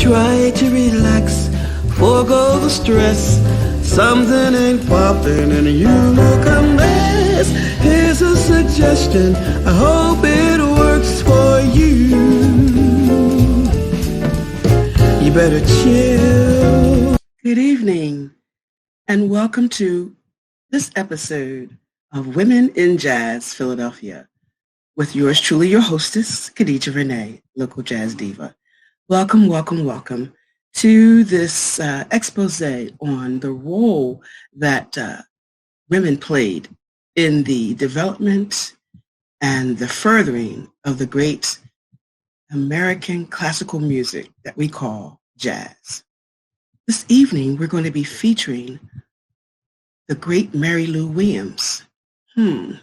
Try to relax, forego the stress. Something ain't popping and you look a mess. Here's a suggestion, I hope it works for you. You better chill. Good evening, and welcome to this episode of Women in Jazz Philadelphia with yours truly, your hostess, Khadija Renee, local jazz diva. Welcome, welcome, welcome to this expose on the role that women played in the development and the furthering of the great American classical music that we call jazz. This evening, we're going to be featuring the great Mary Lou Williams.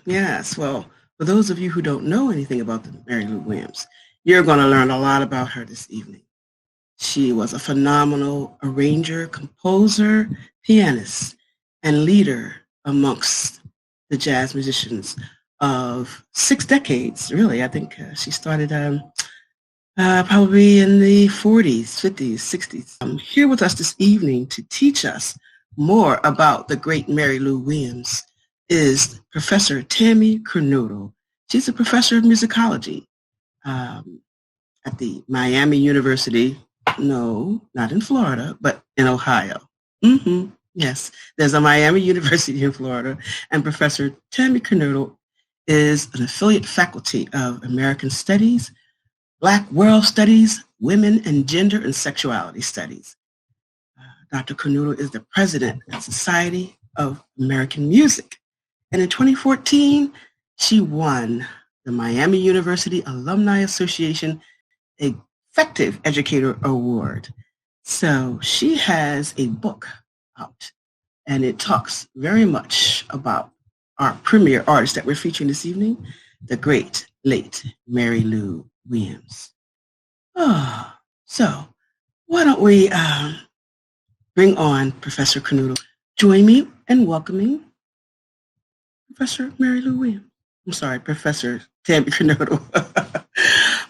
Yes, well, for those of you who don't know anything about the Mary Lou Williams, you're going to learn a lot about her this evening. She was a phenomenal arranger, composer, pianist, and leader amongst the jazz musicians of 6 decades, really. I think she started probably in the 40s, 50s, 60s. Here with us this evening to teach us more about the great Mary Lou Williams is Professor Tammy Curnoto. She's a professor of musicology at the Miami University. No, not in Florida, but in Ohio. Yes, there's a Miami University in Florida, and Professor Tammy Curnoto is an affiliate faculty of American Studies, Black World Studies, Women and Gender and Sexuality Studies. Dr. Curnoto is the president of the Society of American Music. And in 2014, she won the Miami University Alumni Association Effective Educator Award. So she has a book out, and it talks very much about our premier artist that we're featuring this evening, the great, late Mary Lou Williams. So why don't we bring on Professor Curnoto. Join me in welcoming Professor Mary Lou Williams. I'm sorry, Professor Tammy Curnoto.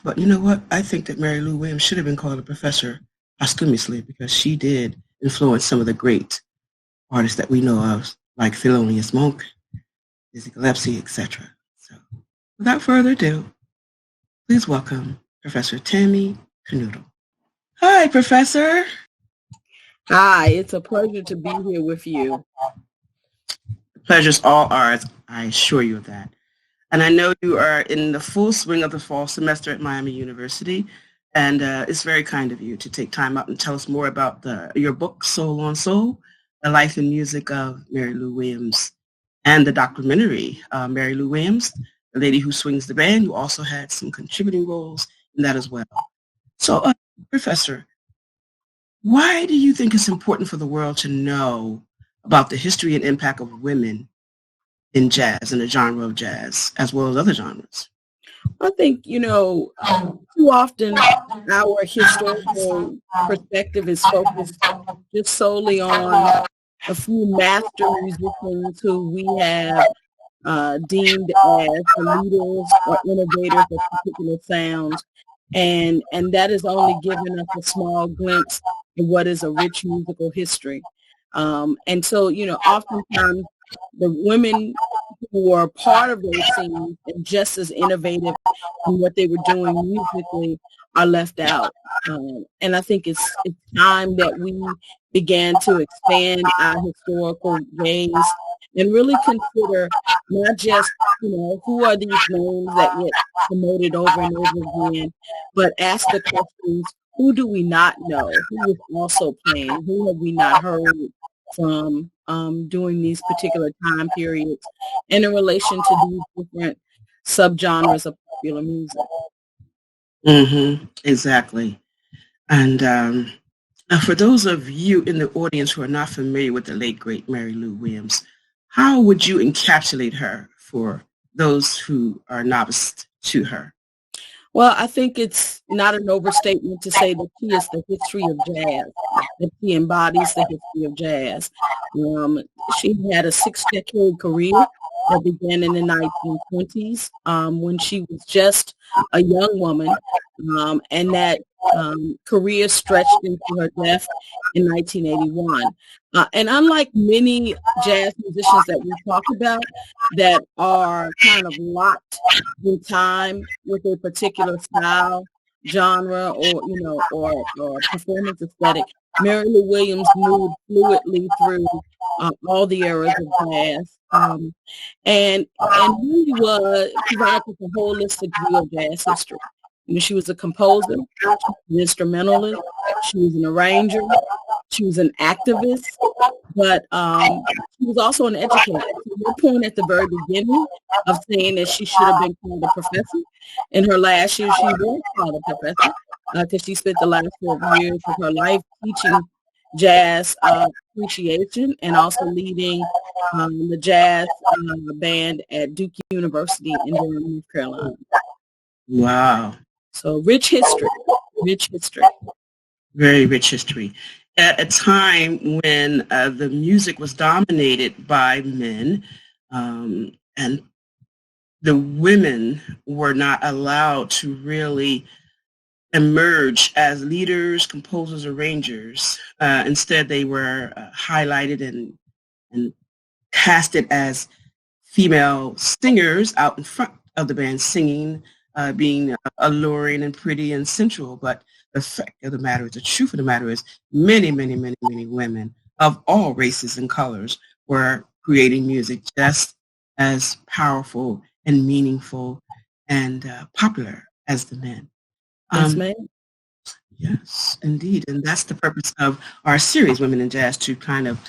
But you know what? I think that Mary Lou Williams should have been called a professor posthumously because she did influence some of the great artists that we know of, like Thelonious Monk, Dizzy Gillespie, etc. So without further ado, please welcome Professor Tammy Curnoto. Hi, Professor. Hi, it's a pleasure to be here with you. The pleasure's all ours, I assure you of that. And I know you are in the full swing of the fall semester at Miami University, and it's very kind of you to take time out and tell us more about your book, Soul on Soul, The Life and Music of Mary Lou Williams, and the documentary, Mary Lou Williams, the lady who swings the band. You also had some contributing roles in that as well. So, Professor, why do you think it's important for the world to know about the history and impact of women in jazz and the genre of jazz, as well as other genres? I think, too often our historical perspective is focused just solely on a few master musicians who we have deemed as the leaders or innovators of particular sounds. And that has only given us a small glimpse of what is a rich musical history. And so, oftentimes the women who were part of those scenes and just as innovative in what they were doing musically are left out. And I think it's time that we began to expand our historical gaze and really consider not just, who are these names that get promoted over and over again, but ask the questions, who do we not know? Who is also playing? Who have we not heard from during these particular time periods and in relation to these different subgenres of popular music? Exactly. And for those of you in the audience who are not familiar with the late, great Mary Lou Williams, how would you encapsulate her for those who are novice to her? Well, I think it's not an overstatement to say that she is the history of jazz, that she embodies the history of jazz. She had a 6-decade career that began in the 1920s when she was just a young woman, and that career stretched into her death in 1981. And unlike many jazz musicians that we talk about that are kind of locked in time with a particular style, genre, or or performance aesthetic, Mary Lou Williams moved fluidly through all the eras of jazz, and really was provided a holistic view of jazz history. You know, she was a composer, she was an instrumentalist, she was an arranger, she was an activist, but she was also an educator. So your point at the very beginning of saying that she should have been called a professor, in her last year she was called a professor because she spent the last 12 years of her life teaching jazz appreciation and also leading the jazz band at Duke University in Durham, North Carolina. Wow. So rich history, rich history. Very rich history. At a time when the music was dominated by men, and the women were not allowed to really emerge as leaders, composers, arrangers. Instead, they were highlighted and casted as female singers out in front of the band singing, being alluring and pretty and sensual. But the fact of the matter is, the truth of the matter is, many, many, many, many women of all races and colors were creating music just as powerful and meaningful and popular as the men. Yes, ma'am. Yes, indeed. And that's the purpose of our series, Women in Jazz, to kind of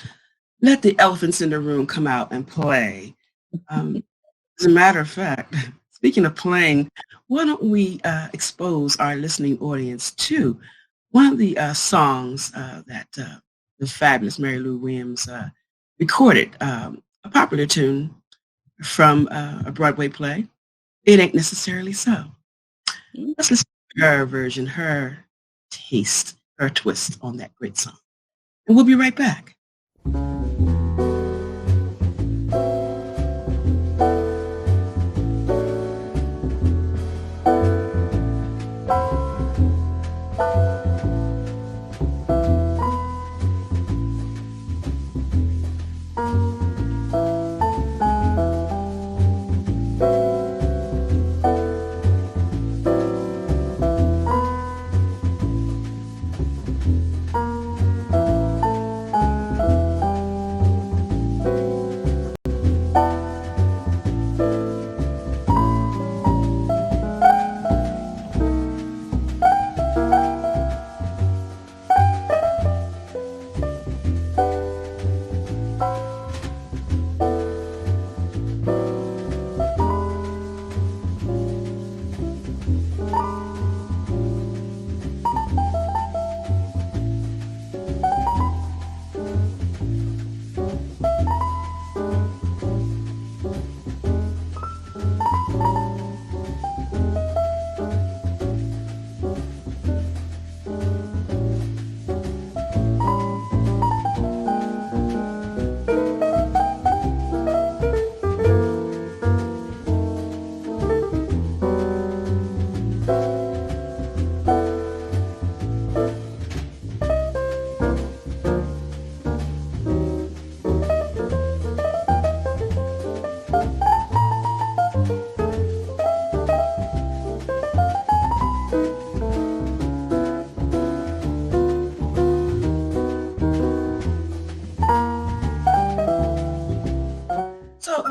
let the elephants in the room come out and play. As a matter of fact, speaking of playing, why don't we expose our listening audience to one of the songs that the fabulous Mary Lou Williams recorded, a popular tune from a Broadway play, It Ain't Necessarily So. Let's listen to her version, her taste, her twist on that great song. And we'll be right back.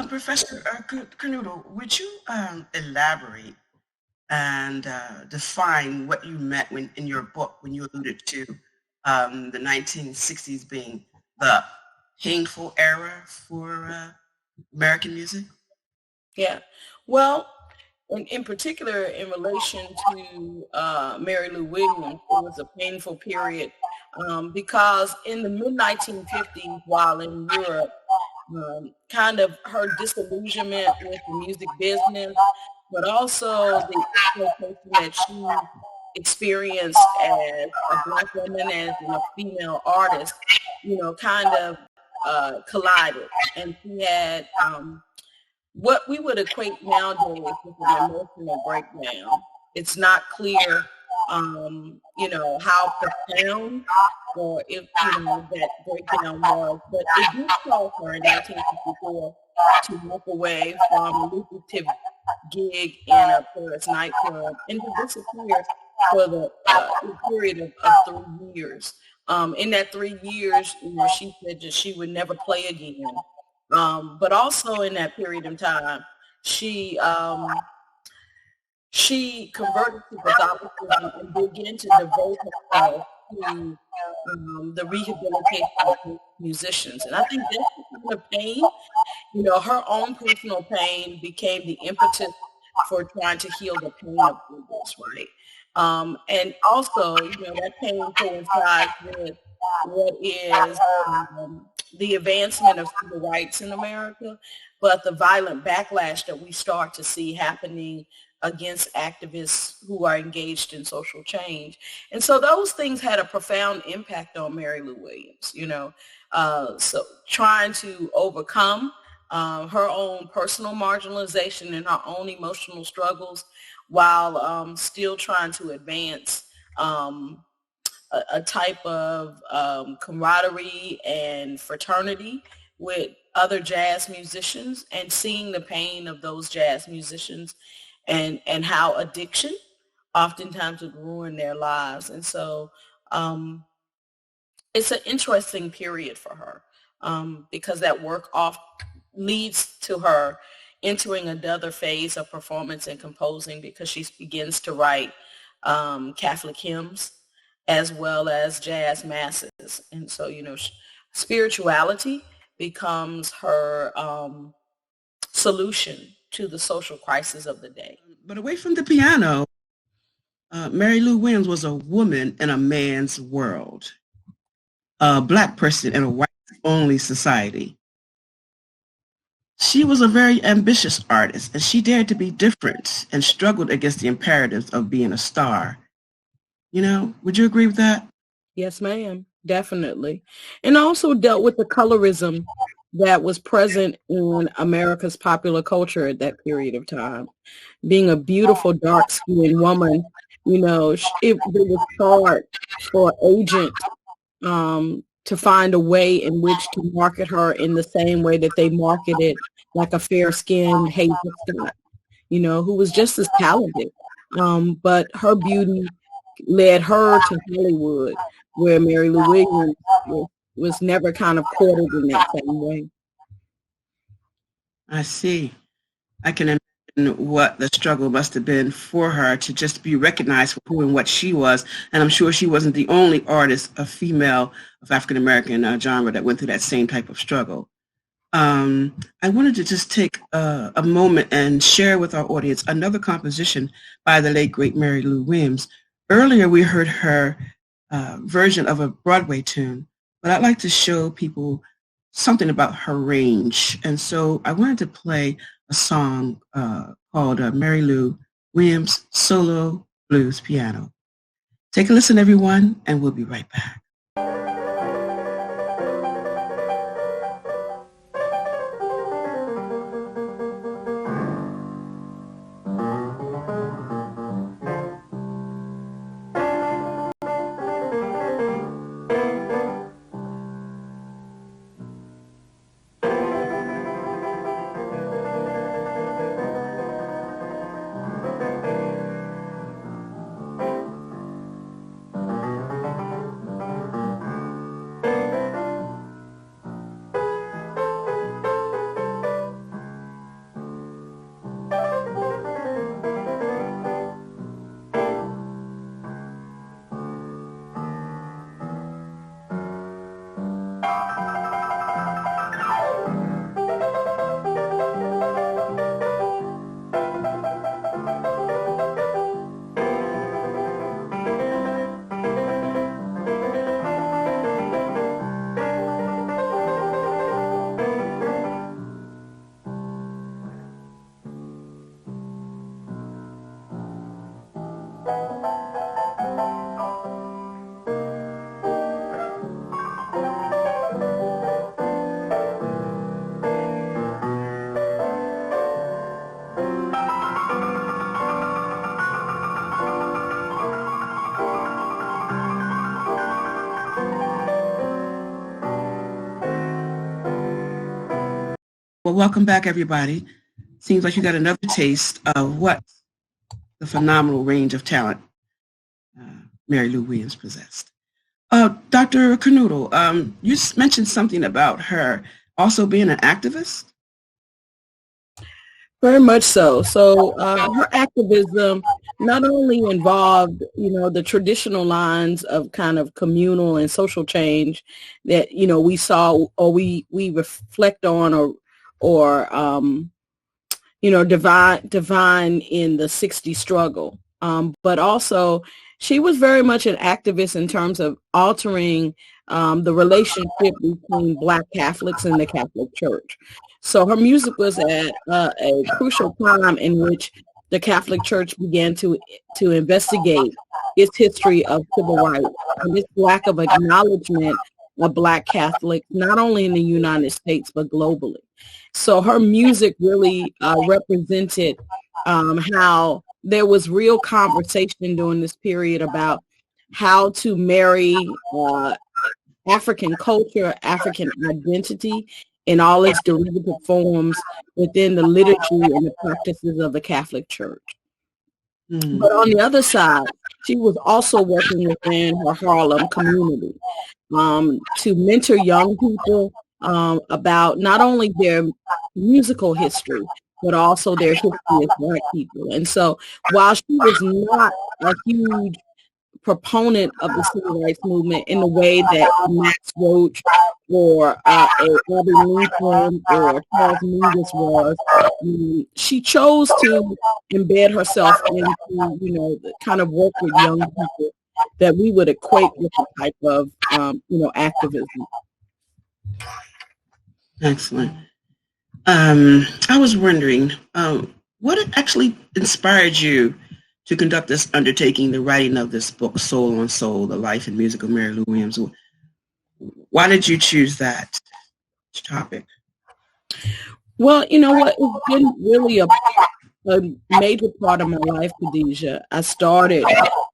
Professor Cornudo, would you elaborate and define what you meant when in your book when you alluded to the 1960s being the painful era for American music? Yeah. Well, in particular, in relation to Mary Lou Williams, it was a painful period because in the mid-1950s, while in Europe, kind of her disillusionment with the music business, but also the exploitation that she experienced as a Black woman, as a female artist, kind of collided. And she had what we would equate nowadays with an emotional breakdown. It's not clear how profound or if, that breakdown was. But it did cause her in 1954 to walk away from a lucrative gig in a Paris nightclub and to disappear for a period of 3 years. In that 3 years, she said that she would never play again. But also in that period of time, she she converted to Catholicism and began to devote herself to the rehabilitation of musicians. And I think that's the kind of pain, her own personal pain became the impetus for trying to heal the pain of others, right? And also, that pain coincides with what is the advancement of civil rights in America, but the violent backlash that we start to see happening against activists who are engaged in social change. And so those things had a profound impact on Mary Lou Williams, so trying to overcome her own personal marginalization and her own emotional struggles while still trying to advance a type of camaraderie and fraternity with other jazz musicians and seeing the pain of those jazz musicians and how addiction oftentimes would ruin their lives. And so it's an interesting period for her because that work off leads to her entering another phase of performance and composing because she begins to write Catholic hymns as well as jazz masses. And so, spirituality becomes her solution to the social crisis of the day. But away from the piano, Mary Lou Williams was a woman in a man's world, a Black person in a white-only society. She was a very ambitious artist, and she dared to be different and struggled against the imperatives of being a star. Would you agree with that? Yes, ma'am. Definitely. And also dealt with the colorism that was present in America's popular culture at that period of time. Being a beautiful, dark-skinned woman, it was hard for agents to find a way in which to market her in the same way that they marketed like a fair-skinned Hazel Scott, who was just as talented. But her beauty led her to Hollywood, where Mary Lou Williams was never kind of courted in that same way. I see. I can imagine what the struggle must have been for her to just be recognized for who and what she was. And I'm sure she wasn't the only artist, a female of African-American genre that went through that same type of struggle. I wanted to just take a moment and share with our audience another composition by the late, great Mary Lou Williams. Earlier, we heard her version of a Broadway tune, but I'd like to show people something about her range. And so I wanted to play a song called Mary Lou Williams Solo Blues Piano. Take a listen, everyone, and we'll be right back. Well, welcome back, everybody. Seems like you got another taste of what the phenomenal range of talent uh, Mary Lou Williams possessed. Dr. Canoodle, you mentioned something about her also being an activist. Very much so. So her activism not only involved, the traditional lines of kind of communal and social change that, we saw or we reflect on or divine in the 60s struggle. But also she was very much an activist in terms of altering the relationship between Black Catholics and the Catholic Church. So her music was at a crucial time in which the Catholic Church began to investigate its history of civil rights and its lack of acknowledgement of Black Catholics, not only in the United States, but globally. So her music really represented how there was real conversation during this period about how to marry African culture, African identity in all its derivative forms within the liturgy and the practices of the Catholic Church. But on the other side, she was also working within her Harlem community to mentor young people about not only their musical history, but also their history as Black people. And so while she was not a huge proponent of the civil rights movement in the way that Max Roach or Abbie Lincoln or Charles Mingus was, she chose to embed herself into, the kind of work with young people that we would equate with the type of, activism. Excellent. I was wondering, what actually inspired you to conduct this undertaking, the writing of this book, Soul on Soul, The Life and Music of Mary Lou Williams? Why did you choose that topic? Well, you know what? It's been really a major part of my life, Khadijah. I started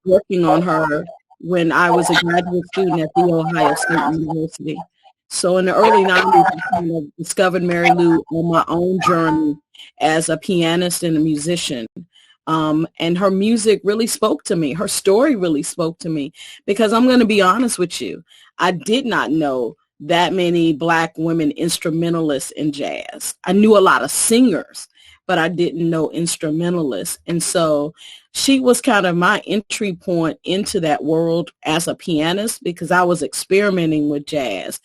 working on her when I was a graduate student at The Ohio State University. So in the early 90s, I kind of discovered Mary Lou on my own journey as a pianist and a musician. And her music really spoke to me. Her story really spoke to me because I'm going to be honest with you. I did not know that many Black women instrumentalists in jazz. I knew a lot of singers, but I didn't know instrumentalists. And so she was kind of my entry point into that world as a pianist because I was experimenting with jazz.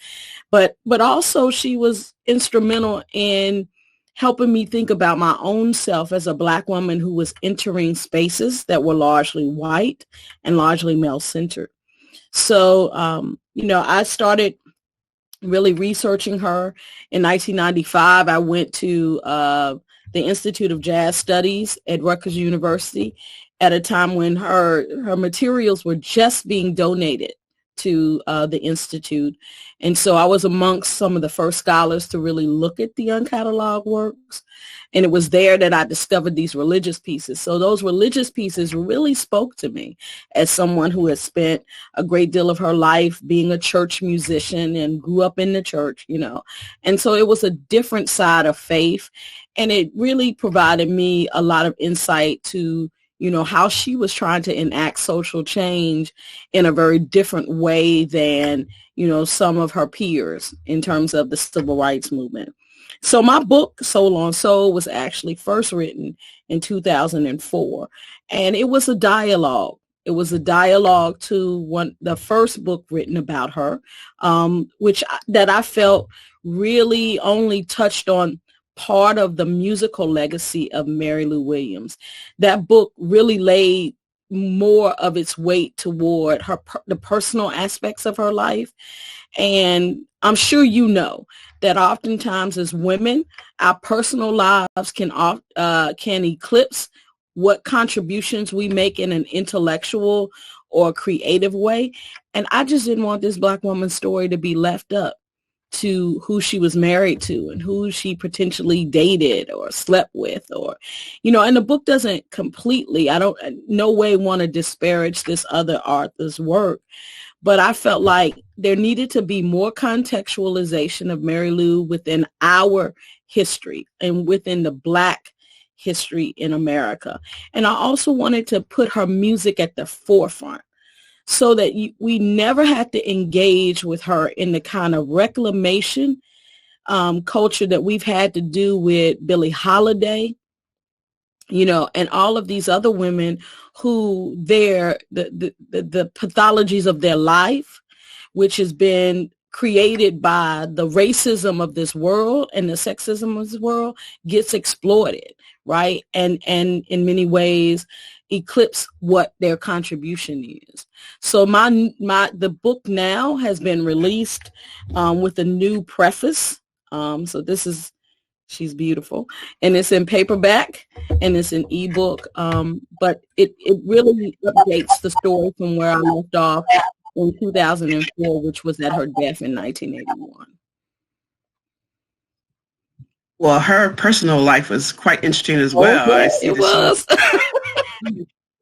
But also she was instrumental in helping me think about my own self as a Black woman who was entering spaces that were largely white and largely male-centered. So, I started really researching her in 1995. I went to the Institute of Jazz Studies at Rutgers University at a time when her materials were just being donated to the Institute. And so I was amongst some of the first scholars to really look at the uncatalogued works. And it was there that I discovered these religious pieces. So those religious pieces really spoke to me as someone who has spent a great deal of her life being a church musician and grew up in the church, And so it was a different side of faith. And it really provided me a lot of insight to how she was trying to enact social change in a very different way than, some of her peers in terms of the civil rights movement. So my book, Soul on Soul, was actually first written in 2004, and it was a dialogue. It was a dialogue to the first book written about her, that I felt really only touched on part of the musical legacy of Mary Lou Williams. That book really laid more of its weight toward the personal aspects of her life. And I'm sure that oftentimes as women, our personal lives can eclipse what contributions we make in an intellectual or creative way. And I just didn't want this Black woman's story to be left up to who she was married to and who she potentially dated or slept with, or, and the book doesn't completely, I don't no way want to disparage this other author's work, but I felt like there needed to be more contextualization of Mary Lou within our history and within the Black history in America. And I also wanted to put her music at the forefront so that we never had to engage with her in the kind of reclamation culture that we've had to do with Billie Holiday, and all of these other women who the pathologies of their life, which has been created by the racism of this world and the sexism of this world, gets exploited, right? And in many ways eclipse what their contribution is. So the book now has been released with a new preface. So she's beautiful, and it's in paperback and it's an ebook. But it really updates the story from where I left off in 2004, which was at her death in 1981. Well, her personal life was quite interesting as well. Yeah, it was.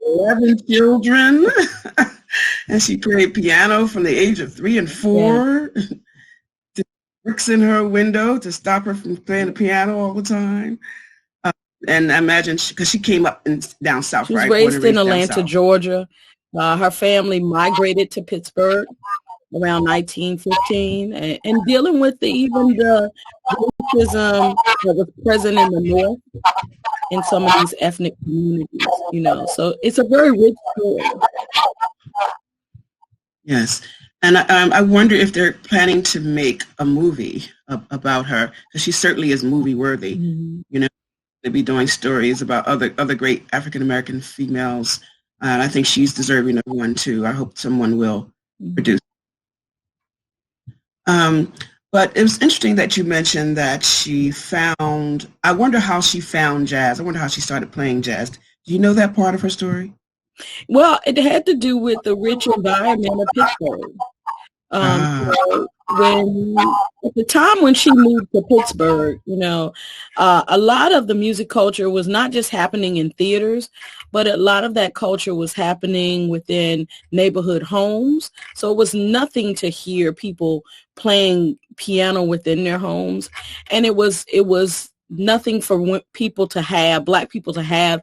11 children, and she played piano from the age of 3 and 4. Yeah. Bricks in her window to stop her from playing the piano all the time. And I imagine, because she came up down south, she was right? raised in Atlanta, Georgia. Her family migrated to Pittsburgh around 1915, and dealing with even the racism that was present in the North in some of these ethnic communities, So it's a very rich story. Yes. And I wonder if they're planning to make a movie about her, because she certainly is movie worthy. Mm-hmm. They'll be doing stories about other great African-American females. And I think she's deserving of one too. I hope someone will produce. But it was interesting that you mentioned that I wonder how she found jazz. I wonder how she started playing jazz. Do you know that part of her story? Well, it had to do with the rich environment of Pittsburgh. At the time when she moved to Pittsburgh, a lot of the music culture was not just happening in theaters, but a lot of that culture was happening within neighborhood homes. So it was nothing to hear people playing piano within their homes. And it was nothing for people to have, Black people to have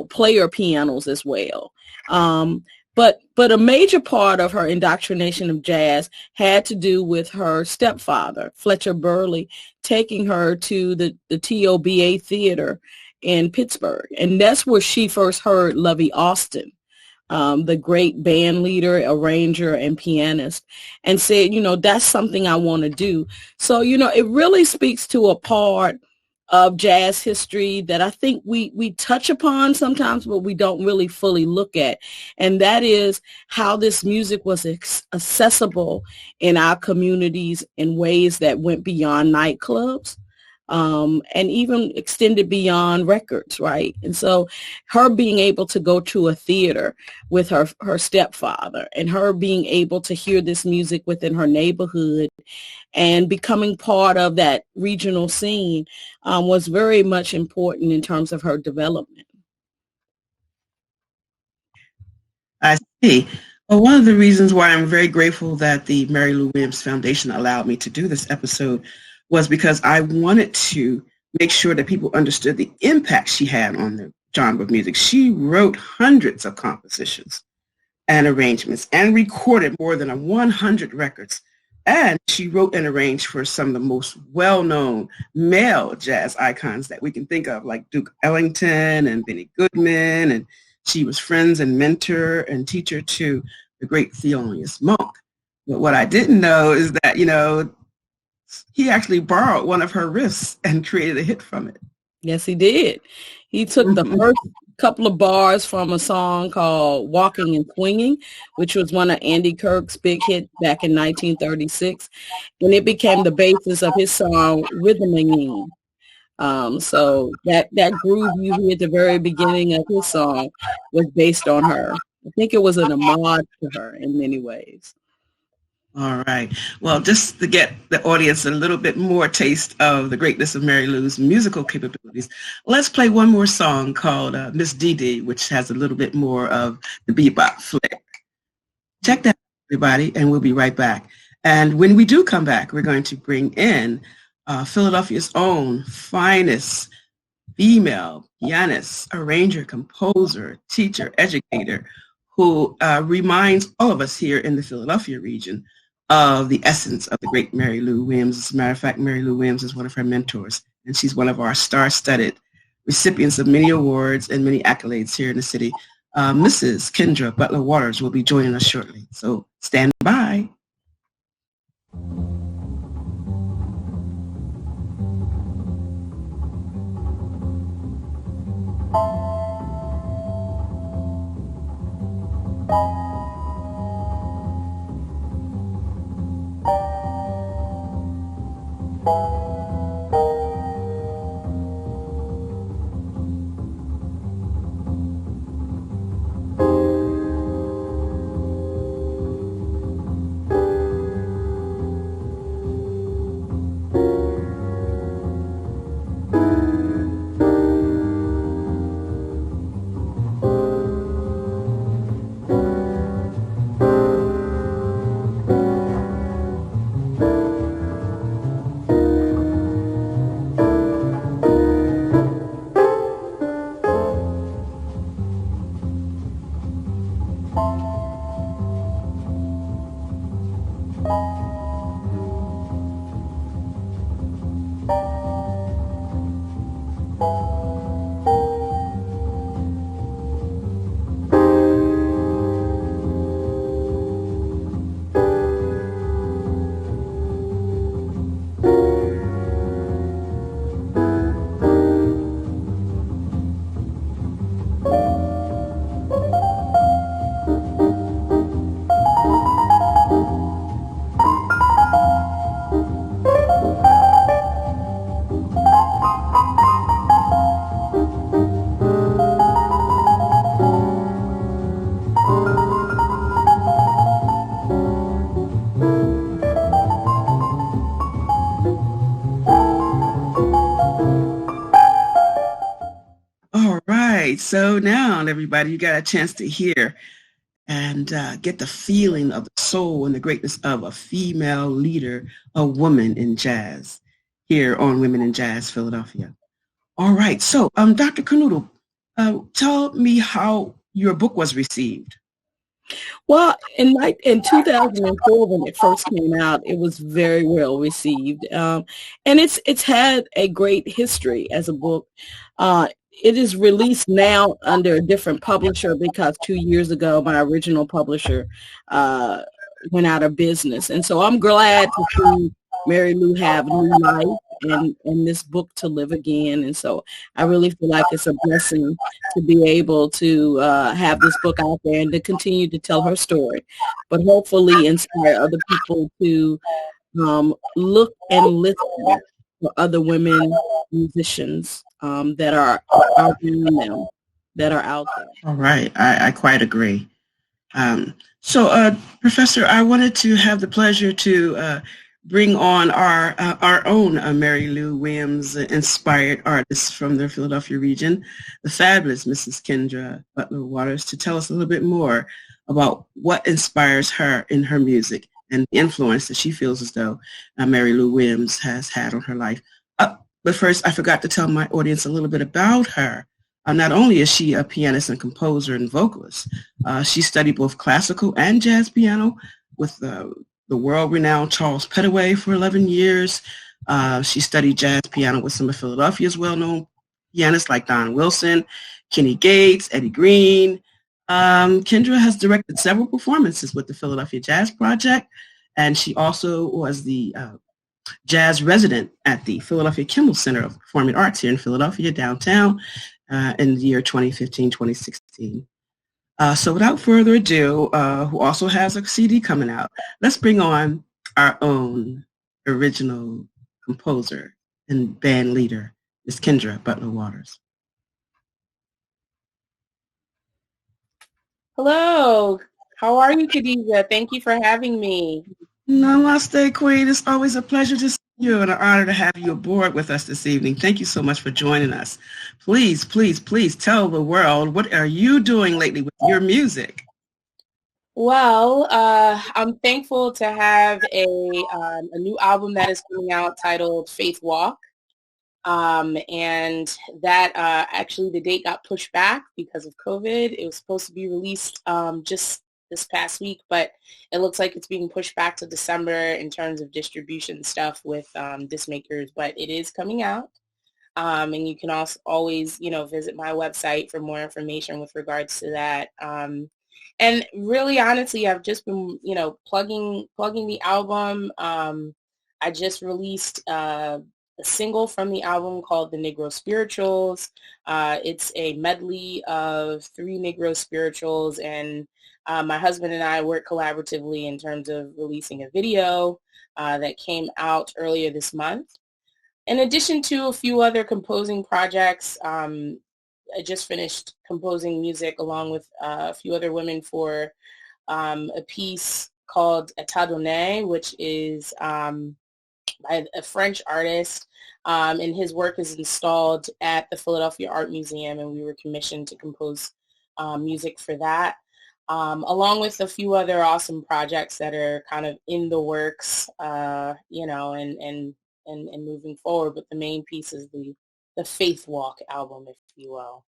player pianos as well. But a major part of her indoctrination of jazz had to do with her stepfather, Fletcher Burley, taking her to the TOBA Theater in Pittsburgh. And that's where she first heard Lovey Austin, the great band leader, arranger, and pianist, and said, that's something I want to do. So, it really speaks to a part of jazz history that I think we touch upon sometimes, but we don't really fully look at. And that is how this music was accessible in our communities in ways that went beyond nightclubs, and even extended beyond records, right? And so her being able to go to a theater with her stepfather, and her being able to hear this music within her neighborhood and becoming part of that regional scene was very much important in terms of her development. I see. Well, one of the reasons why I'm very grateful that the Mary Lou Williams Foundation allowed me to do this episode was because I wanted to make sure that people understood the impact she had on the genre of music. She wrote hundreds of compositions and arrangements and recorded more than 100 records. And she wrote and arranged for some of the most well-known male jazz icons that we can think of, like Duke Ellington and Benny Goodman. And she was friends and mentor and teacher to the great Thelonious Monk. But what I didn't know is that, he actually borrowed one of her riffs and created a hit from it. Yes, he did. He took the first couple of bars from a song called Walking and Swinging, which was one of Andy Kirk's big hits back in 1936. And it became the basis of his song Rhythming. So that groove you hear at the very beginning of his song was based on her. I think it was an homage to her in many ways. All right. Well, just to get the audience a little bit more taste of the greatness of Mary Lou's musical capabilities, let's play one more song called Miss Dee Dee, which has a little bit more of the bebop flair. Check that out. everybody, and we'll be right back. And when we do come back, we're going to bring in Philadelphia's own finest female pianist, arranger, composer, teacher, educator, who reminds all of us here in the Philadelphia region of the essence of the great Mary Lou Williams. As a matter of fact, Mary Lou Williams is one of her mentors, and she's one of our star-studded recipients of many awards and many accolades here in the city. Mrs. Kendra Butler Waters will be joining us shortly, so stand by. All right, so now everybody, you got a chance to hear and get the feeling of the soul and the greatness of a female leader, a woman in jazz, here on Women in Jazz Philadelphia. All right, so Dr. Cornudo, tell me how your book was received. Well, in 2004, when it first came out, it was very well received, and it's had a great history as a book. It is released now under a different publisher because 2 years ago, my original publisher went out of business, and so I'm glad to see Mary Lou have new life and this book to live again. And so I really feel like it's a blessing to be able to have this book out there and to continue to tell her story, but hopefully inspire other people to look and listen for other women musicians that are around them, that are out there. All right, I quite agree. So, Professor, I wanted to have the pleasure to bring on our own Mary Lou Williams inspired artist from the Philadelphia region, the fabulous Mrs. Kendra Butler Waters, to tell us a little bit more about what inspires her in her music and the influence that she feels as though Mary Lou Williams has had on her life. But first, I forgot to tell my audience a little bit about her. Not only is she a pianist and composer and vocalist, she studied both classical and jazz piano with the world-renowned Charles Pettaway for 11 years. She studied jazz piano with some of Philadelphia's well-known pianists like Don Wilson, Kenny Gates, Eddie Green. Kendra has directed several performances with the Philadelphia Jazz Project, and she also was the jazz resident at the Philadelphia Kimmel Center of Performing Arts here in Philadelphia, downtown, in the year 2015-2016. So without further ado, who also has a CD coming out, let's bring on our own original composer and band leader, Ms. Kendra Butler Waters. Hello, how are you, Khadija? Thank you for having me. Namaste, Queen. It's always a pleasure to see you and an honor to have you aboard with us this evening. Thank you so much for joining us. Please, please, please tell the world, what are you doing lately with your music? Well, I'm thankful to have a new album that is coming out titled Faith Walk. And that actually the date got pushed back because of COVID. It was supposed to be released just this past week, but it looks like it's being pushed back to December in terms of distribution stuff with disc makers, but it is coming out. And you can also always, visit my website for more information with regards to that. And really, honestly, I've just been, plugging the album. I just released a single from the album called The Negro Spirituals. It's a medley of 3 Negro spirituals, and my husband and I work collaboratively in terms of releasing a video that came out earlier this month. In addition to a few other composing projects, I just finished composing music along with a few other women for a piece called État donné, which is by a French artist, and his work is installed at the Philadelphia Art Museum, and we were commissioned to compose music for that, along with a few other awesome projects that are kind of in the works, and moving forward. But the main piece is the Faith Walk album, if you will.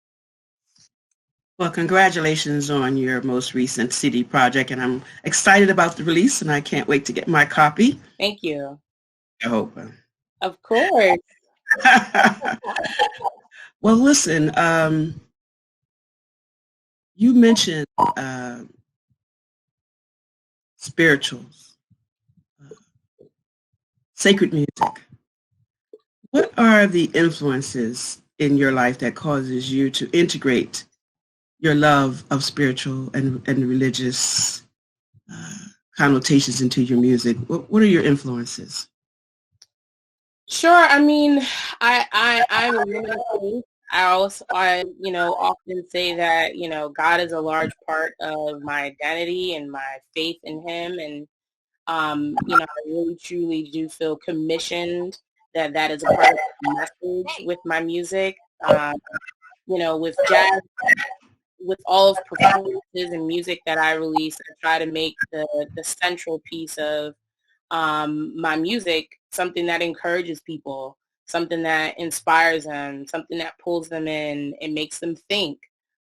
Well, congratulations on your most recent CD project, and I'm excited about the release, and I can't wait to get my copy. Thank you. I hope. Of course. Well, listen, you mentioned spirituals, sacred music. What are the influences in your life that causes you to integrate your love of spiritual and religious connotations into your music? What are your influences? Sure. I mean, I'm a woman of faith. I often say that, God is a large part of my identity and my faith in him. And, I really, truly do feel commissioned that is a part of the message with my music. With jazz, with all of performances and music that I release, I try to make the central piece of my music something that encourages people, something that inspires them, something that pulls them in and makes them think.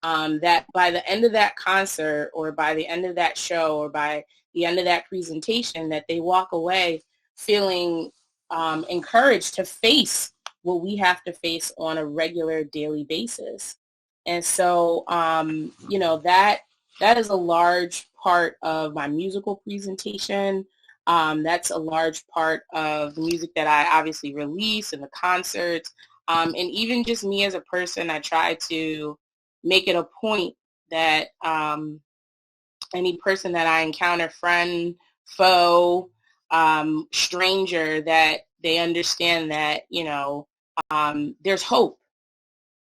That by the end of that concert or by the end of that show or by the end of that presentation, that they walk away feeling encouraged to face what we have to face on a regular daily basis. And so, that is a large part of my musical presentation. That's a large part of the music that I obviously release and the concerts. And even just me as a person, I try to make it a point that any person that I encounter, friend, foe, stranger, that they understand that, there's hope.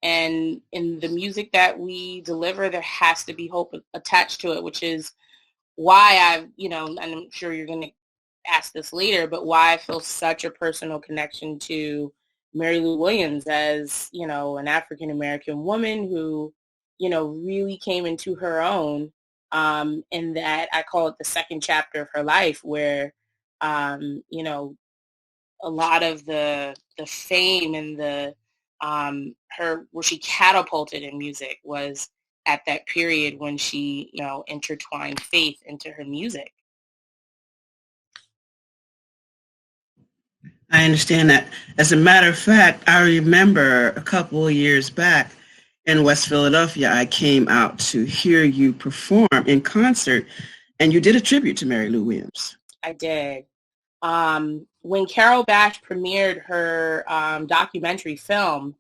And in the music that we deliver, there has to be hope attached to it, which is why and I'm sure you're going to ask this later, but why I feel such a personal connection to Mary Lou Williams as, an African-American woman who, really came into her own, and that I call it the second chapter of her life where, a lot of the fame and the her where she catapulted in music was at that period when she intertwined faith into her music. I understand that. As a matter of fact, I remember a couple of years back in West Philadelphia, I came out to hear you perform in concert, and you did a tribute to Mary Lou Williams. I did. When Carol Bash premiered her documentary film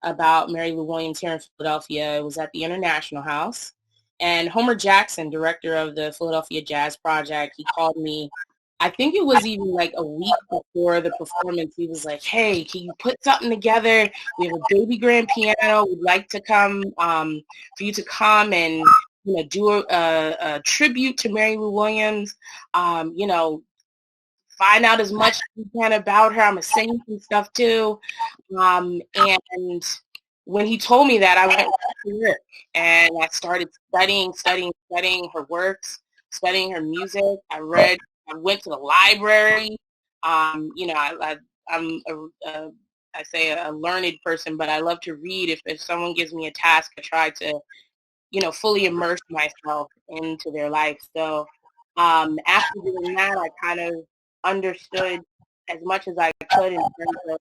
about Mary Lou Williams here in Philadelphia, it was at the International House. And Homer Jackson, director of the Philadelphia Jazz Project, he called me. I think it was even like a week before the performance. He was like, "Hey, can you put something together? We have a baby grand piano. We'd like to come for you to come and do a tribute to Mary Lou Williams. Find out as much as you can about her. I'm gonna send you some stuff too." And when he told me that, I went to work and I started studying her works, studying her music. I went to the library. You know, I'm I say a learned person, but I love to read. If someone gives me a task, I try to, you know, fully immerse myself into their life. So after doing that, I kind of understood as much as I could in terms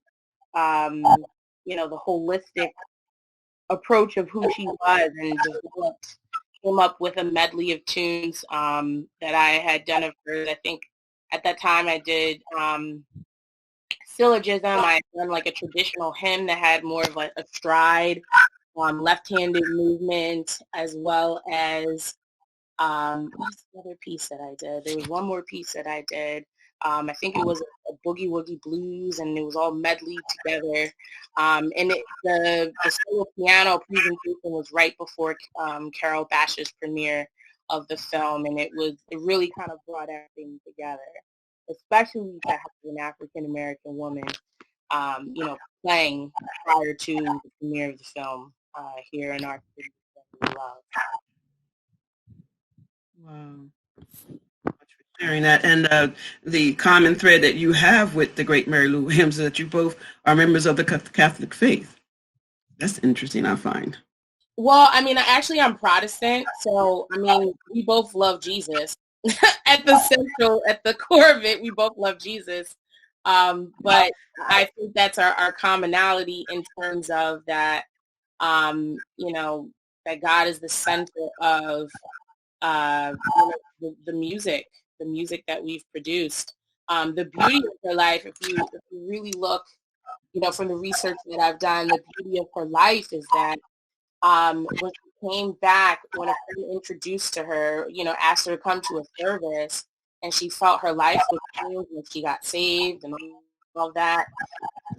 of, you know, the holistic approach of who she was, and came up with a medley of tunes that I had done of hers. I think at that time I did syllogism. I had done like a traditional hymn that had more of a stride, left-handed movement, as well as what's the other piece that I did? There was one more piece that I did. I think it was a Boogie Woogie Blues, and it was all medley together. The solo piano presentation was right before Carol Bash's premiere of the film, and it really kind of brought everything together, especially to have an African American woman, you know, playing prior to the premiere of the film here in our city that we love. Wow. Much for sharing that. And the common thread that you have with the great Mary Lou Williams is that you both are members of the Catholic faith. That's interesting, I find. Well, I mean, I'm Protestant, so I mean, we both love Jesus. At the core of it, we both love Jesus. But I think that's our commonality in terms of that, you know, that God is the center of you know, the music that we've produced. The beauty of her life, if you really look, you know, from the research that I've done, the beauty of her life is that when she came back, when a friend introduced to her, you know, asked her to come to a service, and she felt her life was changed when she got saved and all that,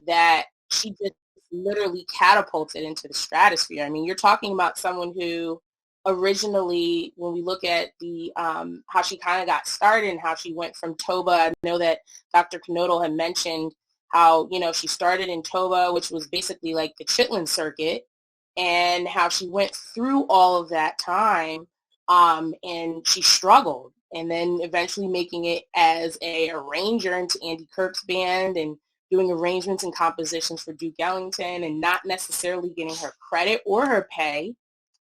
that she just literally catapulted into the stratosphere. I mean, you're talking about someone who originally, when we look at the how she kind of got started and how she went from Toba, I know that Dr. Knodel had mentioned how, you know, she started in Toba, which was basically like the Chitlin circuit, and how she went through all of that time, and she struggled, and then eventually making it as a arranger into Andy Kirk's band and doing arrangements and compositions for Duke Ellington, and not necessarily getting her credit or her pay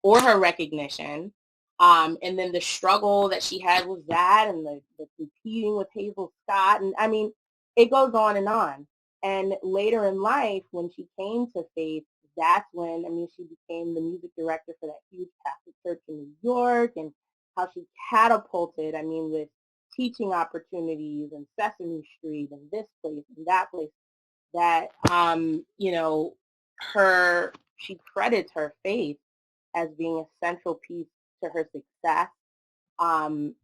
or her recognition. And then the struggle that she had with that, and the competing with Hazel Scott. And I mean, it goes on and on. And later in life, when she came to faith, that's when, I mean, she became the music director for that huge Catholic church in New York, and how she catapulted, I mean, with teaching opportunities and Sesame Street and this place and that place, that, you know, she credits her faith as being a central piece to her success. And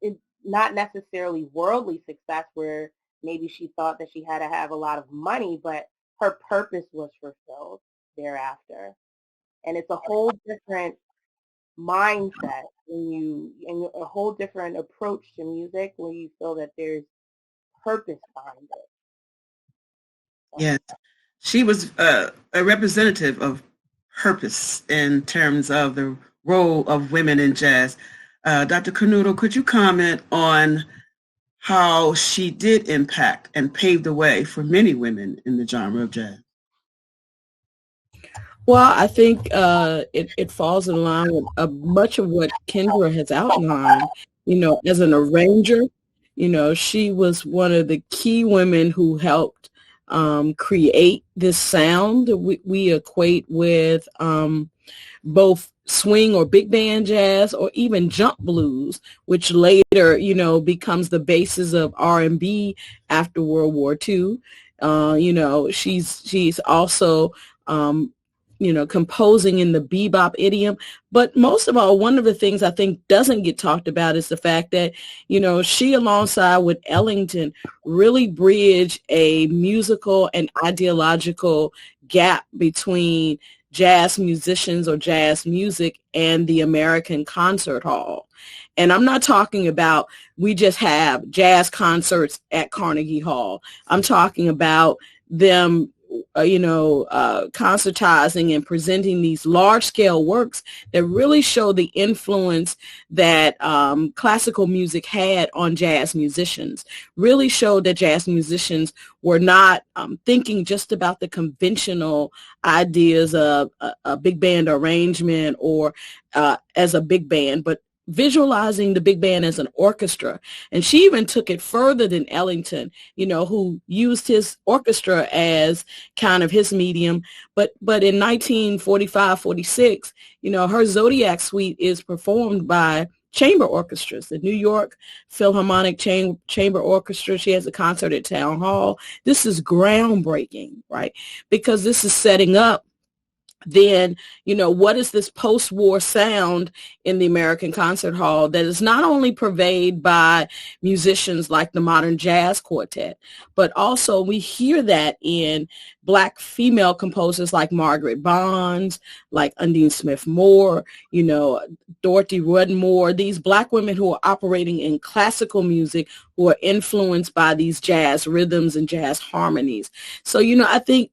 it's not necessarily worldly success where maybe she thought that she had to have a lot of money, but her purpose was fulfilled thereafter. And it's a whole different mindset and a whole different approach to music when you feel that there's purpose behind it. Yes. She was a representative of purpose in terms of the role of women in jazz. Dr. Canuto, could you comment on how she did impact and pave the way for many women in the genre of jazz? Well, I think it falls in line with much of what Kendra has outlined. You know, as an arranger, you know, she was one of the key women who helped create this sound that we equate with both swing or big band jazz, or even jump blues, which later, you know, becomes the basis of R&B after World War II. You know, she's also you know, composing in the bebop idiom. But most of all, one of the things I think doesn't get talked about is the fact that, you know, she, alongside with Ellington, really bridged a musical and ideological gap between jazz musicians or jazz music and the American concert hall. And I'm not talking about we just have jazz concerts at Carnegie Hall. I'm talking about them concertizing and presenting these large-scale works that really show the influence that classical music had on jazz musicians, really showed that jazz musicians were not thinking just about the conventional ideas of a big band arrangement or as a big band, but visualizing the big band as an orchestra. And she even took it further than Ellington, who used his orchestra as kind of his medium. But in 1945-46, her Zodiac Suite is performed by chamber orchestras, the New York Philharmonic Chamber Orchestra. She has a concert at Town Hall. This is groundbreaking, right? Because this is setting up then, what is this post-war sound in the American Concert Hall that is not only purveyed by musicians like the Modern Jazz Quartet, but also we hear that in Black female composers like Margaret Bonds, like Undine Smith Moore, Dorothy Rudmore, these Black women who are operating in classical music, who are influenced by these jazz rhythms and jazz harmonies. So, I think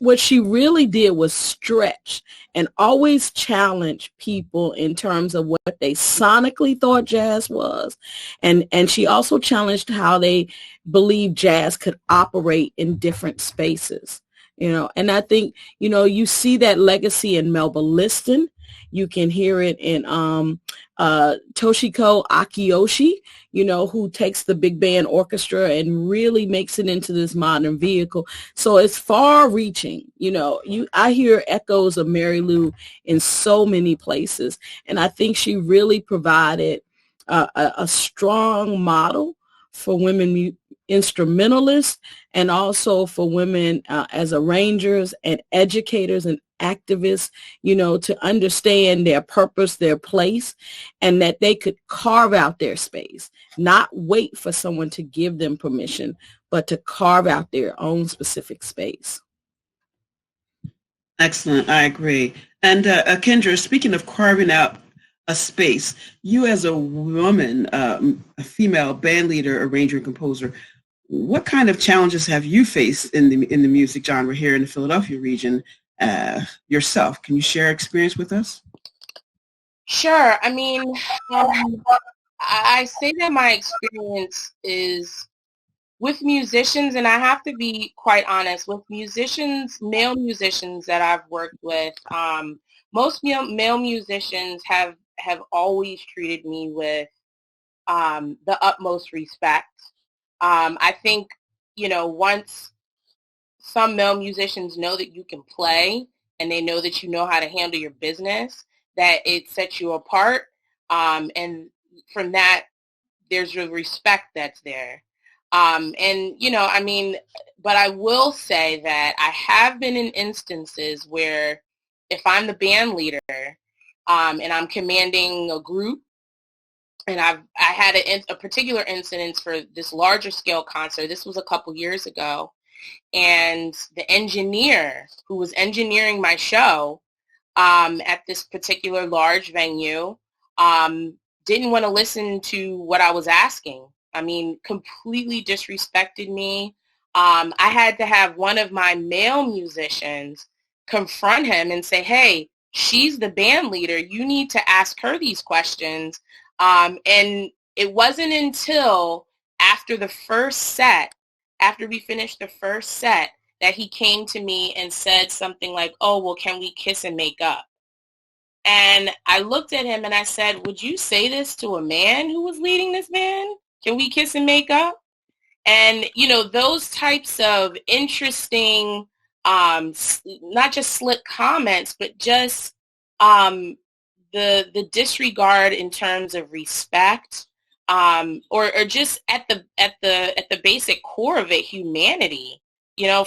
what she really did was stretch and always challenge people in terms of what they sonically thought jazz was. And she also challenged how they believed jazz could operate in different spaces, and I think, you see that legacy in Melba Liston. You can hear it in Toshiko Akiyoshi, who takes the big band orchestra and really makes it into this modern vehicle. So it's far reaching, I hear echoes of Mary Lou in so many places. And I think she really provided a strong model for women instrumentalists and also for women as arrangers and educators and activists, to understand their purpose, their place, and that they could carve out their space, not wait for someone to give them permission, but to carve out their own specific space. Excellent. I agree. And Kendra, speaking of carving out a space, you as a woman, a female band leader, arranger, and composer, what kind of challenges have you faced in the music genre here in the Philadelphia region yourself? Can you share experience with us? Sure. I mean, I say that my experience is with musicians, and I have to be quite honest, with musicians, male musicians that I've worked with, most male musicians have always treated me with the utmost respect. I think, once some male musicians know that you can play and they know that you know how to handle your business, that it sets you apart. And from that, there's a respect that's there. But I will say that I have been in instances where if I'm the band leader and I'm commanding a group, and I had a particular incident for this larger scale concert. This was a couple years ago. And the engineer who was engineering my show at this particular large venue didn't want to listen to what I was asking. I mean, completely disrespected me. I had to have one of my male musicians confront him and say, hey, she's the band leader. You need to ask her these questions. And it wasn't until after we finished the first set, that he came to me and said something like, oh, well, can we kiss and make up? And I looked at him and I said, would you say this to a man who was leading this band? Can we kiss and make up? And, those types of interesting, not just slick comments, but just the disregard in terms of respect, or just at the basic core of it, humanity.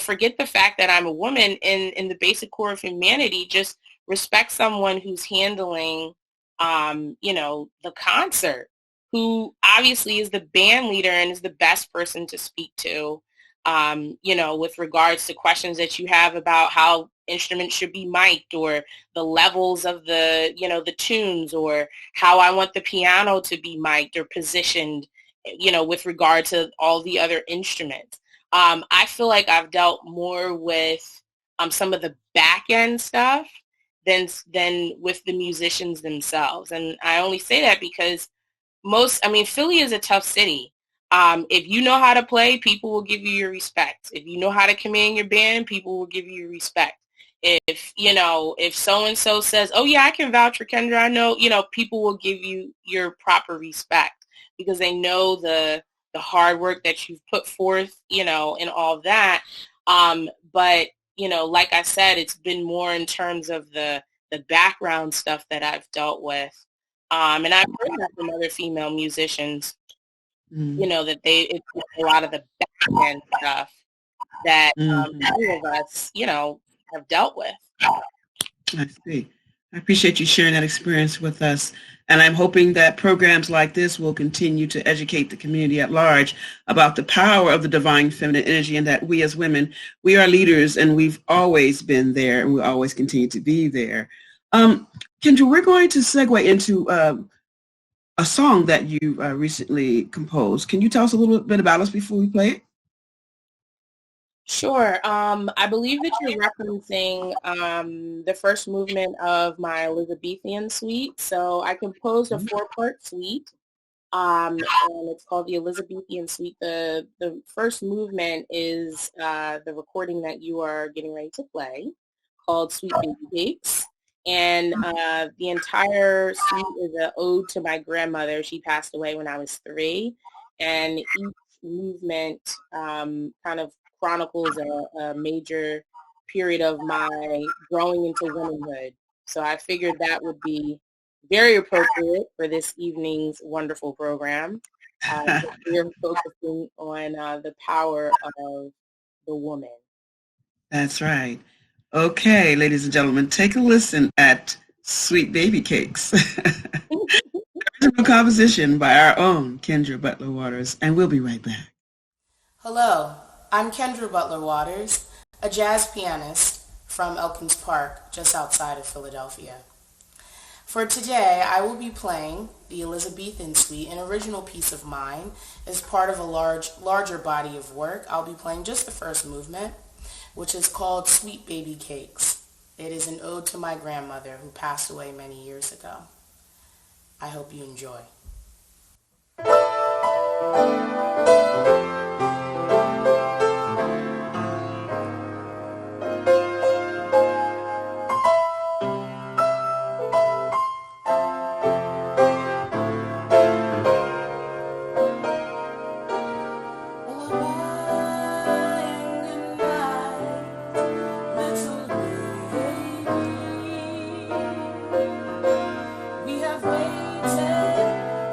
Forget the fact that I'm a woman. In the basic core of humanity, just respect someone who's handling, the concert, who obviously is the band leader and is the best person to speak to, with regards to questions that you have about how instruments should be mic'd, or the levels of the tunes, or how I want the piano to be mic'd or positioned, with regard to all the other instruments. I feel like I've dealt more with some of the back end stuff than with the musicians themselves. And I only say that because Philly is a tough city. If you know how to play, people will give you your respect. If you know how to command your band, people will give you your respect. If so-and-so says, oh yeah, I can vouch for Kendra, I know, people will give you your proper respect because they know the hard work that you've put forth, and all that. But, like I said, it's been more in terms of the background stuff that I've dealt with. And I've heard that from other female musicians, that it's a lot of the back end stuff that many of us, have dealt with. I see. I appreciate you sharing that experience with us. And I'm hoping that programs like this will continue to educate the community at large about the power of the divine feminine energy, and that we as women, we are leaders, and we've always been there and we always continue to be there. Kendra, we're going to segue into a song that you recently composed. Can you tell us a little bit about us before we play it? Sure. I believe that you're referencing the first movement of my Elizabethan suite. So I composed a 4-part suite, and it's called the Elizabethan suite. The first movement is the recording that you are getting ready to play, called Sweet Baby Cakes. And the entire suite is an ode to my grandmother. She passed away when I was 3. And each movement kind of chronicles a major period of my growing into womanhood. So I figured that would be very appropriate for this evening's wonderful program. We're focusing on the power of the woman. That's right. Okay, ladies and gentlemen, take a listen at Sweet Baby Cakes. Original composition by our own Kendra Butler Waters, and we'll be right back. Hello, I'm Kendra Butler Waters, a jazz pianist from Elkins Park, just outside of Philadelphia. For today, I will be playing the Elizabethan Suite, an original piece of mine, as part of a larger body of work. I'll be playing just the first movement, which is called Sweet Baby Cakes. It is an ode to my grandmother who passed away many years ago. I hope you enjoy. We have waited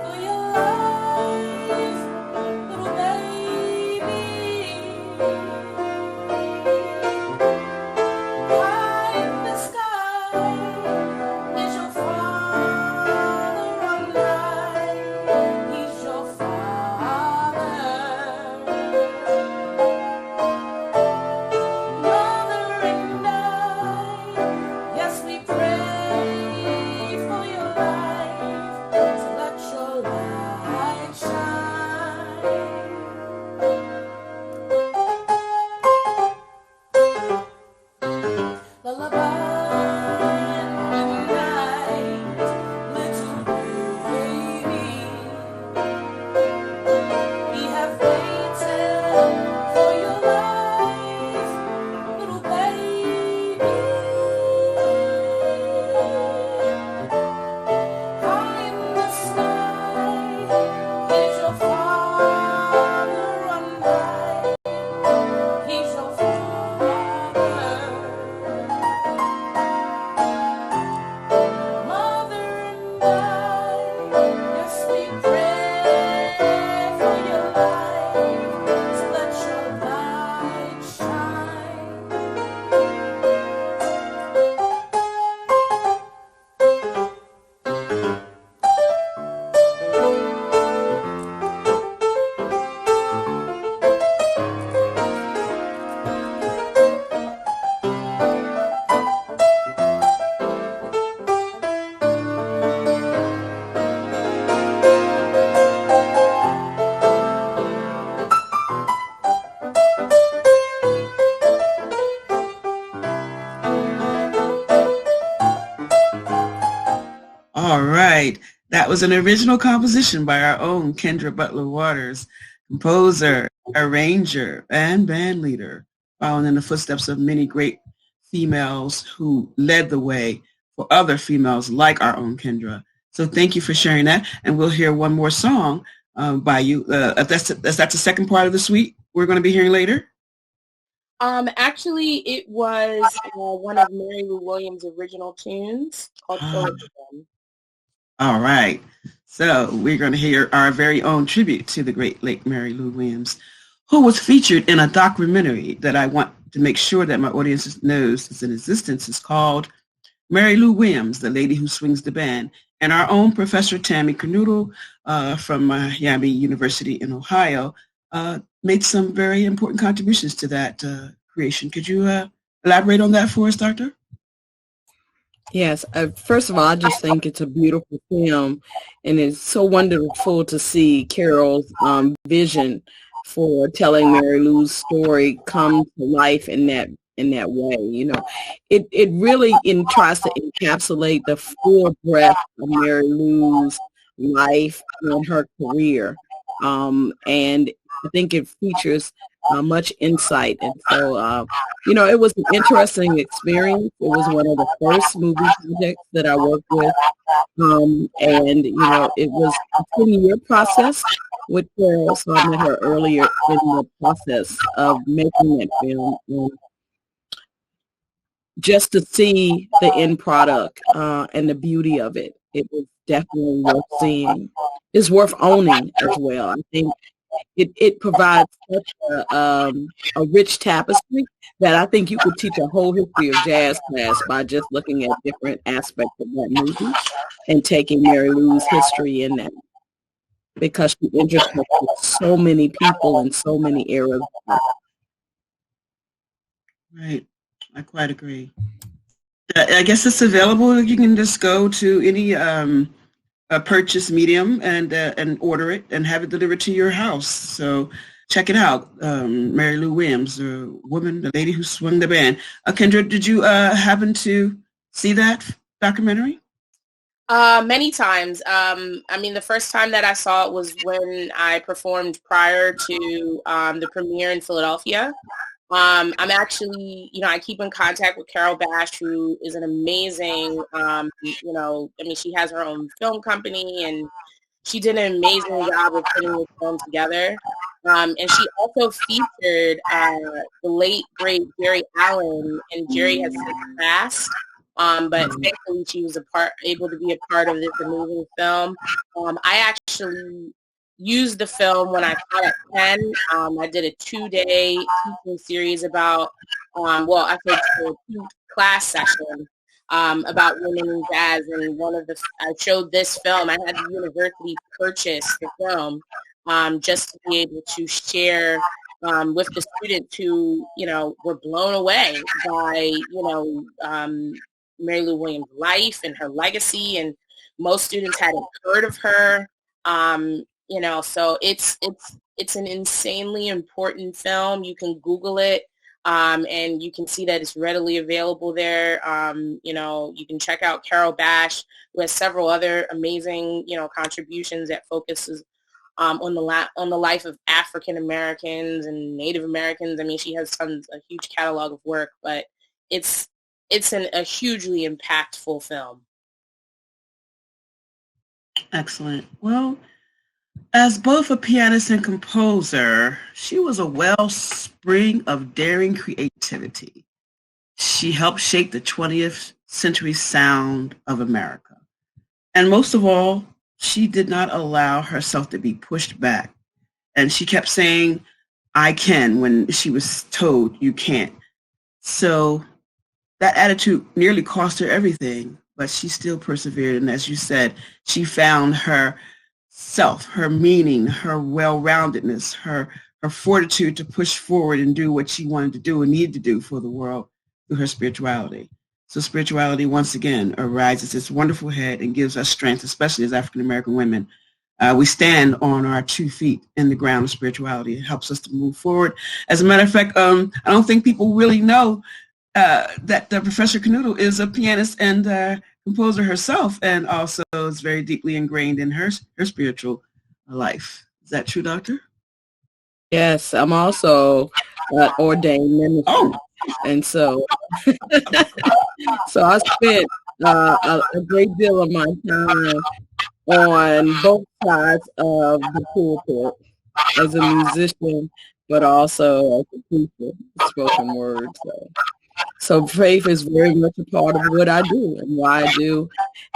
for your life. right. That was an original composition by our own Kendra Butler Waters, composer, arranger, and band leader, following in the footsteps of many great females who led the way for other females like our own Kendra. So thank you for sharing that. And we'll hear one more song by you. That's the second part of the suite we're going to be hearing later. Actually, it was one of Mary Lou Williams' original tunes called Forerunner. All right. So we're going to hear our very own tribute to the great late Mary Lou Williams, who was featured in a documentary that I want to make sure that my audience knows is in existence. It's called Mary Lou Williams, the Lady Who Swings the Band. And our own Professor Tammy Kernoodle from Miami University in Ohio made some very important contributions to that creation. Could you elaborate on that for us, Doctor? Yes. First of all, I just think it's a beautiful film, and it's so wonderful to see Carol's vision for telling Mary Lou's story come to life in that way. You know, it really tries to encapsulate the full breadth of Mary Lou's life and her career, and I think it features much insight. And so, you know, it was an interesting experience. It was one of the first movie projects that I worked with. And, you know, it was a 20-year process with Carol. So I met her earlier in the process of making that film. And just to see the end product and the beauty of it, it was definitely worth seeing. It's worth owning as well. I think it provides such a rich tapestry that I think you could teach a whole history of jazz class by just looking at different aspects of that movie and taking Mary Lou's history in that, because she intersected so many people in so many eras. Right. I quite agree. I guess it's available. You can just go to any purchase medium and order it and have it delivered to your house. So check it out. Mary Lou Williams, the woman, the lady who swung the band. Kendra, did you happen to see that documentary? Many times. I mean, the first time that I saw it was when I performed prior to the premiere in Philadelphia. I'm actually, you know, I keep in contact with Carol Bash, who is an amazing, you know, I mean, she has her own film company, and she did an amazing job of putting the film together. And she also featured the late, great Jerry Allen, and Jerry has since passed. But thankfully she was able to be a part of this amazing film. I actually used the film when I taught at Penn. I did a 2-day teaching series about, well, I think a 2-class session about women in jazz, and I showed this film. I had the university purchase the film just to be able to share with the students who, you know, were blown away by, you know, Mary Lou Williams' life and her legacy, and most students hadn't heard of her. You know, so it's an insanely important film. You can Google it, and you can see that it's readily available there. You know, you can check out Carol Bash, who has several other amazing, you know, contributions that focuses on the life of African Americans and Native Americans. I mean, she has a huge catalog of work, but it's a hugely impactful film. Excellent. Well, as both a pianist and composer, she was a wellspring of daring creativity. She helped shape the 20th century sound of America. And most of all, she did not allow herself to be pushed back. And she kept saying, I can, when she was told you can't. So that attitude nearly cost her everything, but she still persevered. And as you said, she found her self, her meaning, her well-roundedness, her fortitude to push forward and do what she wanted to do and needed to do for the world through her spirituality. So spirituality, once again, arises its wonderful head and gives us strength, especially as African-American women. We stand on our 2 feet in the ground of spirituality. It helps us to move forward. As a matter of fact, I don't think people really know that Professor Kernoodle is a pianist and composer herself, and also is very deeply ingrained in her spiritual life. Is that true, Doctor? Yes, I'm also an ordained minister. Oh, And so, so I spent a great deal of my time on both sides of the pulpit as a musician, but also as a teacher, spoken word. So faith is very much a part of what I do and why I do.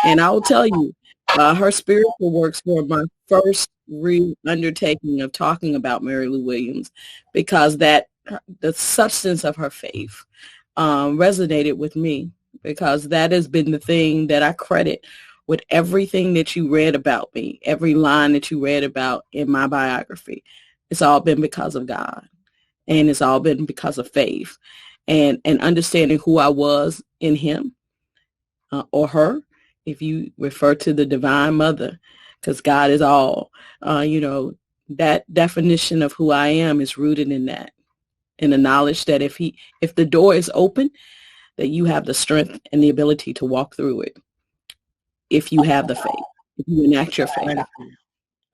And I will tell you, her spiritual works were my first real undertaking of talking about Mary Lou Williams, because the substance of her faith resonated with me, because that has been the thing that I credit with everything that you read about me, every line that you read about in my biography. It's all been because of God, and it's all been because of faith and understanding who I was in him, or her, if you refer to the divine mother, because God is all. That definition of who I am is rooted in that, in the knowledge that if the door is open, that you have the strength and the ability to walk through it if you have the faith, if you enact your faith.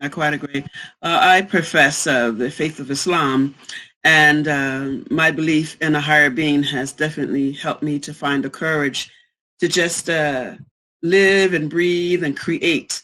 I quite agree. I profess the faith of Islam, and my belief in a higher being has definitely helped me to find the courage to just live and breathe and create.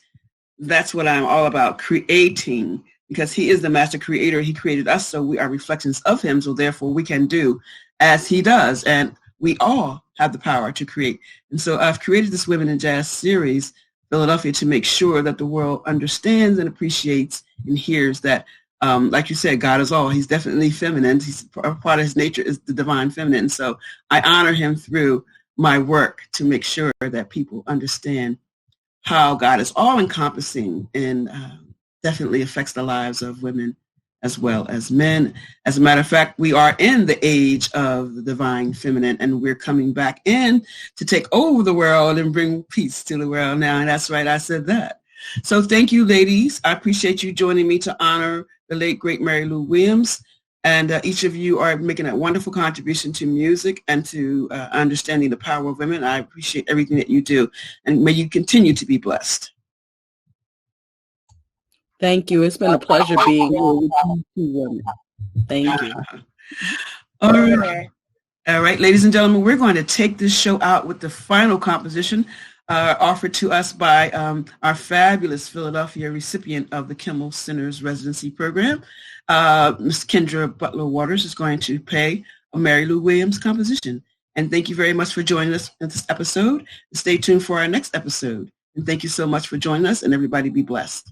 That's what I'm all about, creating, because he is the master creator. He created us, so we are reflections of him, so therefore we can do as he does, and we all have the power to create. And so I've created this Women in Jazz series, Philadelphia, to make sure that the world understands and appreciates and hears that, like you said, God is all. He's definitely feminine. He's part of his nature is the divine feminine. So I honor him through my work to make sure that people understand how God is all-encompassing and definitely affects the lives of women as well as men. As a matter of fact, we are in the age of the divine feminine, and we're coming back in to take over the world and bring peace to the world now. And that's right, I said that. So thank you, ladies. I appreciate you joining me to honor the late, great Mary Lou Williams. And each of you are making a wonderful contribution to music and to understanding the power of women. I appreciate everything that you do. And may you continue to be blessed. Thank you. It's been a pleasure being here with you two women. Thank you. All right. All right, ladies and gentlemen, we're going to take this show out with the final composition offered to us by our fabulous Philadelphia recipient of the Kimmel Center's residency program. Ms. Kendra Butler Waters is going to play a Mary Lou Williams composition. And thank you very much for joining us in this episode. Stay tuned for our next episode. And thank you so much for joining us, and everybody be blessed.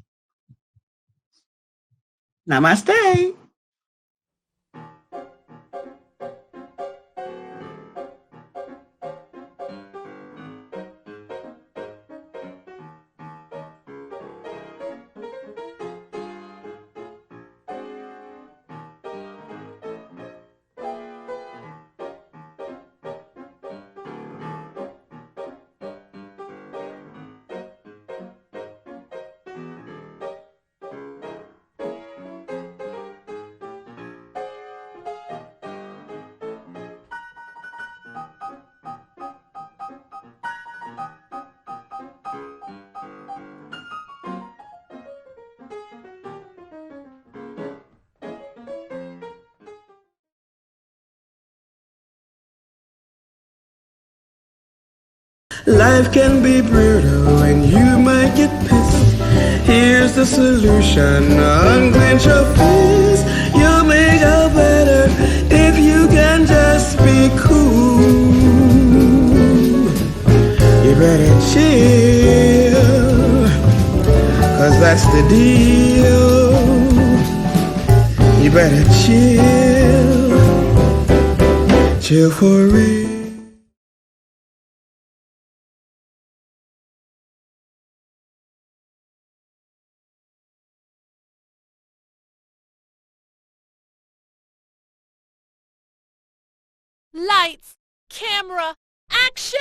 Namaste. Life can be brutal and you might get pissed. Here's the solution, unclench your fist. You'll make out better if you can just be cool. You better chill, 'cause that's the deal. You better chill for real. Lights, camera, action!